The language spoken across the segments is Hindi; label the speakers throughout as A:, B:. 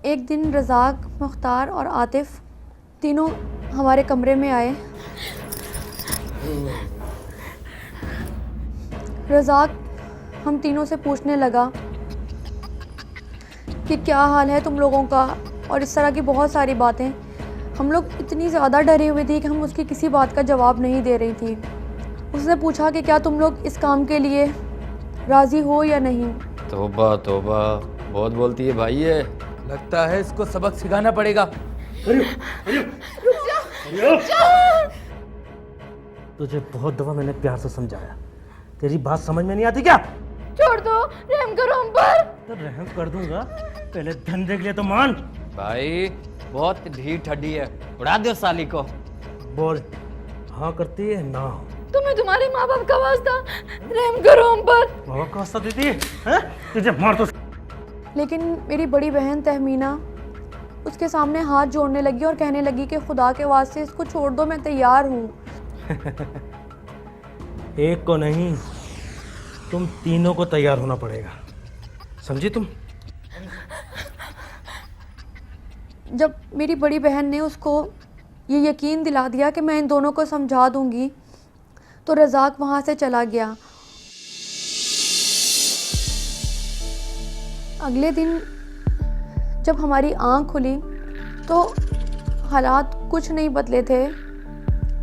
A: एक दिन रज़ाक, मुख्तार और आतिफ़ तीनों हमारे कमरे में आए। रज़ाक हम तीनों से पूछने लगा कि क्या हाल है तुम लोगों का, और इस तरह की बहुत सारी बातें। हम लोग इतनी ज़्यादा डरे हुए थे कि हम उसकी किसी बात का जवाब नहीं दे रही थी। उसने पूछा कि क्या तुम लोग इस काम के लिए राज़ी हो या नहीं।
B: तौबा तौबा, बहुत बोलती है भाई ये।
C: लगता है इसको सबक सिखाना पड़ेगा।
D: तुझे बहुत दफा मैंने प्यार से समझाया, तेरी बात समझ में नहीं आती क्या?
A: छोड़ दो, रहम करो हम पर।
D: तो रहम कर दूंगा, पहले धंधे के लिए तो मान।
B: भाई बहुत ढीठ हड्डी है, उड़ा दो साली को।
D: बोल, हाँ करती है ना?
A: तुम्हें तुम्हारे माँ बाप का वास्ता, रहम करो हम पर।
D: माँ बाप का वास्ता देती है? तुझे मार तो।
A: लेकिन मेरी बड़ी बहन तहमीना उसके सामने हाथ जोड़ने लगी और कहने लगी कि खुदा के वास्ते इसको छोड़ दो, मैं तैयार हूँ।
D: एक को नहीं, तुम तीनों को तैयार होना पड़ेगा, समझी तुम?
A: जब मेरी बड़ी बहन ने उसको ये यकीन दिला दिया कि मैं इन दोनों को समझा दूंगी, तो रज़ाक वहाँ से चला गया। अगले दिन जब हमारी आँख खुली तो हालात कुछ नहीं बदले थे,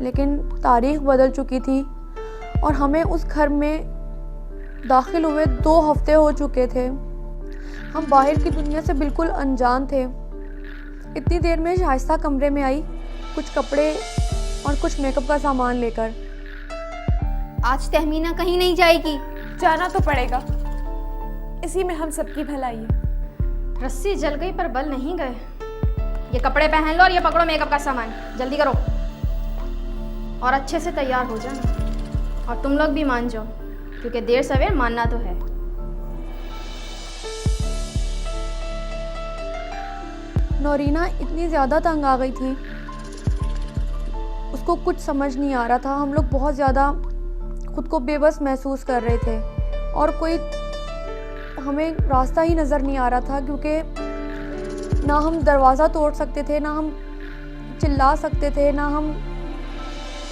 A: लेकिन तारीख बदल चुकी थी और हमें उस घर में दाखिल हुए 2 हफ्ते हो चुके थे। हम बाहर की दुनिया से बिल्कुल अनजान थे। इतनी देर में शाइस्ता कमरे में आई, कुछ कपड़े और कुछ मेकअप का सामान लेकर।
E: आज तहमीना कहीं नहीं जाएगी।
F: जाना तो पड़ेगा, इसी में हम सबकी भलाई है।
E: रस्सी जल गई पर बल नहीं गए। ये कपड़े पहन लो और ये पकड़ो मेकअप का सामान, जल्दी करो और अच्छे से तैयार हो जाना। और तुम लोग भी मान जाओ, क्योंकि देर सवेर मानना तो है।
A: नौरीना इतनी ज़्यादा तंग आ गई थी, उसको कुछ समझ नहीं आ रहा था। हम लोग बहुत ज़्यादा खुद को बेबस महसूस कर रहे थे और कोई हमें रास्ता ही नज़र नहीं आ रहा था, क्योंकि ना हम दरवाज़ा तोड़ सकते थे, ना हम चिल्ला सकते थे, ना हम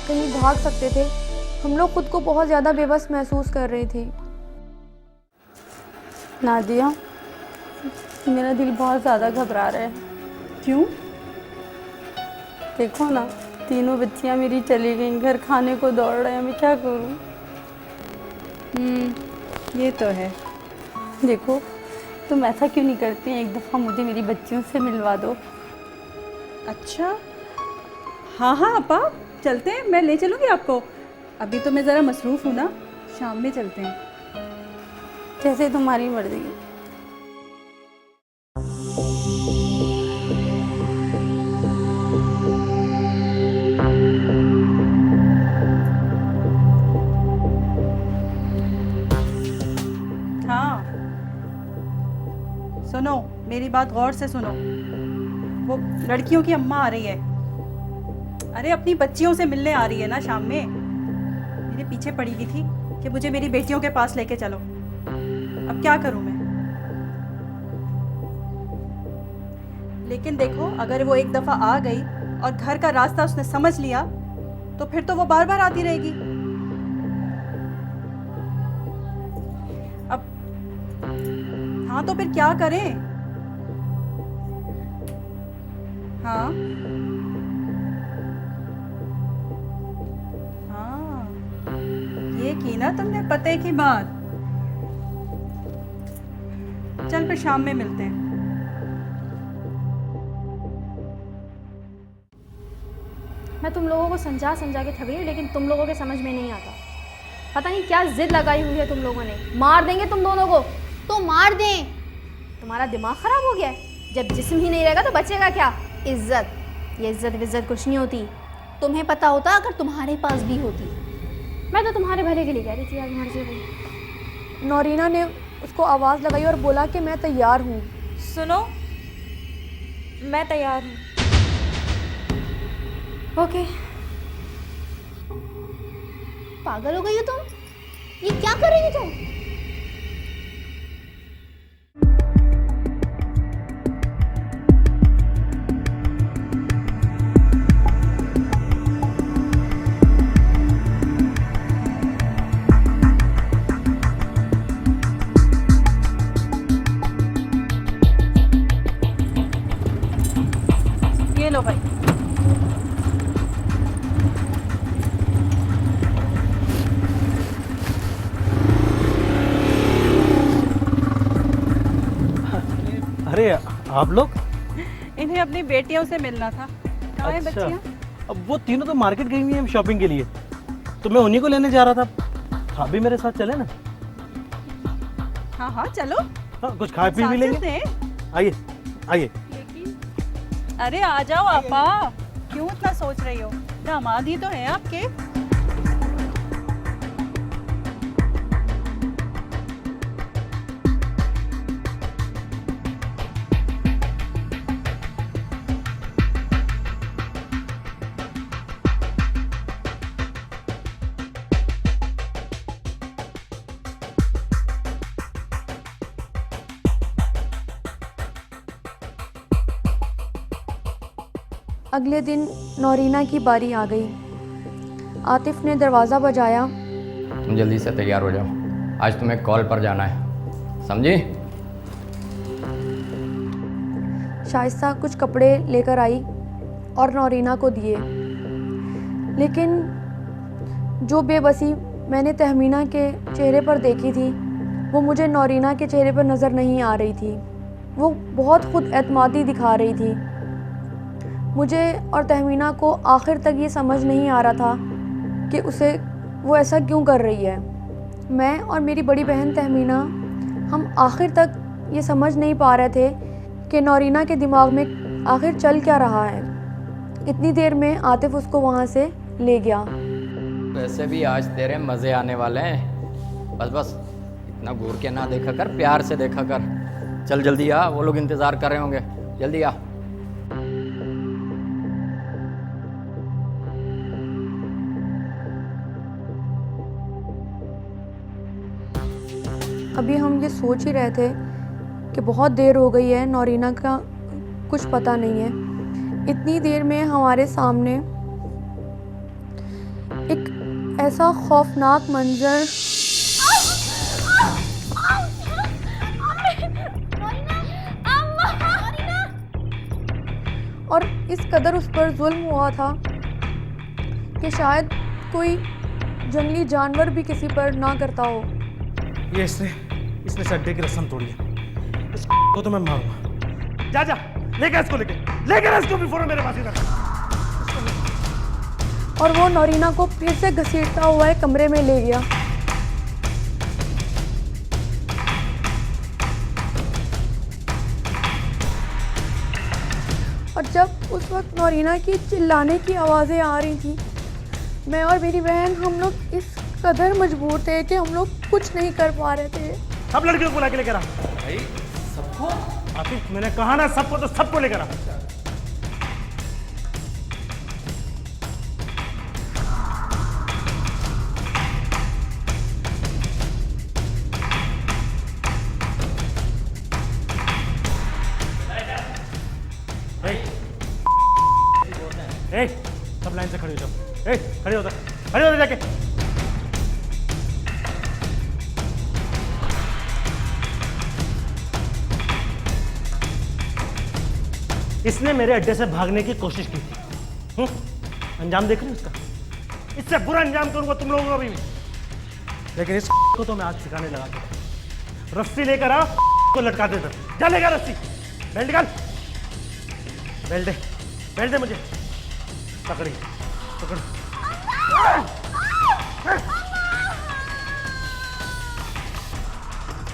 A: कहीं भाग सकते थे। हम लोग खुद को बहुत ज़्यादा बेबस महसूस कर रही थी।
F: नादिया, मेरा दिल बहुत ज़्यादा घबरा रहा है।
G: क्यों?
F: देखो ना, तीनों बच्चियां मेरी चली गईं, घर खाने को दौड़ रहे हैं, मैं क्या करूं?
G: ये तो है।
F: देखो, तुम ऐसा क्यों नहीं करती हैं, एक दफ़ा मुझे मेरी बच्चियों से मिलवा दो।
G: अच्छा, हाँ हाँ अपा, चलते हैं, मैं ले चलूँगी आपको। अभी तो मैं ज़रा मसरूफ़ हूँ ना, शाम में चलते हैं।
F: जैसे तुम्हारी मर्जी।
G: हाँ, सुनो, मेरी बात गौर से सुनो। वो लड़कियों की अम्मा आ रही है। अरे अपनी बच्चियों से मिलने आ रही है ना शाम में। मेरे पीछे पड़ी हुई थी कि मुझे मेरी बेटियों के पास लेके चलो। अब क्या करूं मैं? लेकिन देखो, अगर वो एक दफ़ा आ गई और घर का रास्ता उसने समझ लिया, तो फिर तो वो बार बार आती रहेगी। अब हाँ, तो फिर क्या करें? हाँ हाँ, ये की ना तुमने पते की बात। चल फिर शाम में मिलते हैं।
E: मैं तुम लोगों को समझा के थक रही हूँ, लेकिन तुम लोगों के समझ में नहीं आता। पता नहीं क्या जिद लगाई हुई है तुम लोगों ने। मार देंगे तुम दोनों को।
H: तो मार दें।
E: तुम्हारा दिमाग खराब हो गया है? जब जिस्म ही नहीं रहेगा तो बचेगा क्या? इज्जत। ये इज्जत कुछ नहीं होती।
H: तुम्हें पता होता अगर तुम्हारे पास भी होती।
E: मैं तो तुम्हारे भले के लिए कह रही थी यार, मर जाए।
A: नौरीना ने उसको आवाज़ लगाई और बोला कि मैं तैयार हूँ।
F: सुनो, मैं तैयार हूँ।
E: ओके।
H: पागल हो गई हो तुम? ये क्या कर रही हो तुम?
D: अरे आप लोग?
G: इन्हें अपनी बेटियों से मिलना था। कहाँ है बच्चियाँ?
D: अब वो तीनों तो मार्केट गई हुई हैं शॉपिंग के लिए, तो मैं उन्हीं को लेने जा रहा था। आप भी मेरे साथ चले ना?
G: हाँ हाँ चलो।
D: हाँ, कुछ खा पी भी
G: साथ
D: लेंगे।
G: चलते हैं।
D: आइए आइए।
G: अरे आ जाओ आपा, क्यों इतना सोच रही हो? दामाद ही तो है आपके।
A: अगले दिन नौरीना की बारी आ गई। आतिफ ने दरवाज़ा बजाया।
B: तुम जल्दी से तैयार हो जाओ, आज तुम्हें कॉल पर जाना है, समझी?
A: शाइस्ता कुछ कपड़े लेकर आई और नौरीना को दिए, लेकिन जो बेबसी मैंने तहमीना के चेहरे पर देखी थी वो मुझे नौरीना के चेहरे पर नज़र नहीं आ रही थी। वो बहुत खुद एतमादी दिखा रही थी। मुझे और तहमीना को आखिर तक ये समझ नहीं आ रहा था कि वो ऐसा क्यों कर रही है। मैं और मेरी बड़ी बहन तहमीना हम आखिर तक ये समझ नहीं पा रहे थे कि नौरीना के दिमाग में आखिर चल क्या रहा है। इतनी देर में आतिफ उसको वहाँ से ले गया।
B: वैसे भी आज तेरे मज़े आने वाले हैं। बस बस इतना घूर के ना देखा कर, प्यार से देखा कर। चल जल्दी आ, वो लोग इंतज़ार कर रहे होंगे, जल्दी आ।
A: अभी हम ये सोच ही रहे थे कि बहुत देर हो गई है, नौरीना का कुछ पता नहीं है। इतनी देर में हमारे सामने एक ऐसा खौफनाक मंजर और इस कदर उस पर जुल्म हुआ था कि शायद कोई जंगली जानवर भी किसी पर ना करता हो।
D: ये इसने अड्डे की रस्म तोड़ी है। इसको तो मैं मारूंगा। जा लेकर इसको भी फौरन मेरे पास ही रख।
A: और वो नौरीना को फिर से घसीटता हुआ एक कमरे में ले गया। और जब उस वक्त नौरीना की चिल्लाने की आवाज़ें आ रही थी, मैं और मेरी बहन हम लोग इस कदर मजबूर थे कि हम लोग कुछ नहीं कर पा रहे थे।
D: सब लड़कियों को बुला के लेकर आ भाई। सबको? आतिफ मैंने कहा ना सबको, तो सबको लेकर आ। सब लाइन से खड़े हो जाओ। खड़े हो जाके। इसने मेरे अड्डे से भागने की कोशिश की थी। अंजाम देख रहे हो उसका? इससे बुरा अंजाम करूंगा तुम लोगों को भी। लेकिन इस को तो मैं आज सिखाने लगा था। रस्सी लेकर आ, को लटका दे। जा लेगा रस्सी। बेल्ट निकाल। बेल्ट दे मुझे। पकड़।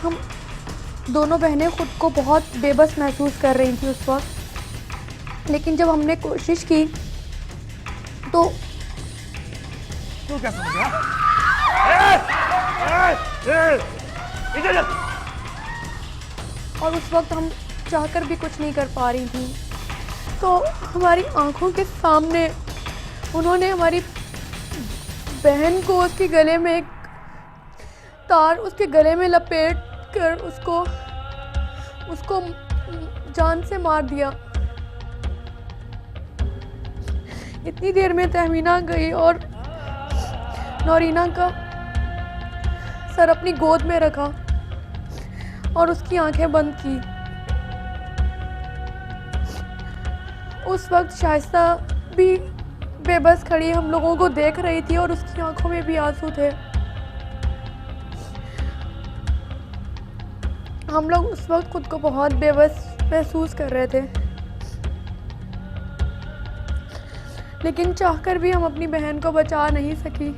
A: हम दोनों बहनें खुद को बहुत बेबस महसूस कर रही थी उस वक्त, लेकिन जब हमने कोशिश की तो
D: तू क्या समझ गया?
A: और उस वक्त हम चाहकर भी कुछ नहीं कर पा रही थी। तो हमारी आंखों के सामने उन्होंने हमारी बहन को उसके गले में एक तार उसके गले में लपेट कर उसको जान से मार दिया। इतनी देर में तहमीना गई और नौरीना का सर अपनी गोद में रखा और उसकी आंखें बंद की। उस वक्त शाइस्ता भी बेबस खड़ी हम लोगों को देख रही थी और उसकी आंखों में भी आंसू थे। हम लोग उस वक्त खुद को बहुत बेबस महसूस कर रहे थे, लेकिन चाहकर भी हम अपनी बहन को बचा नहीं सकी।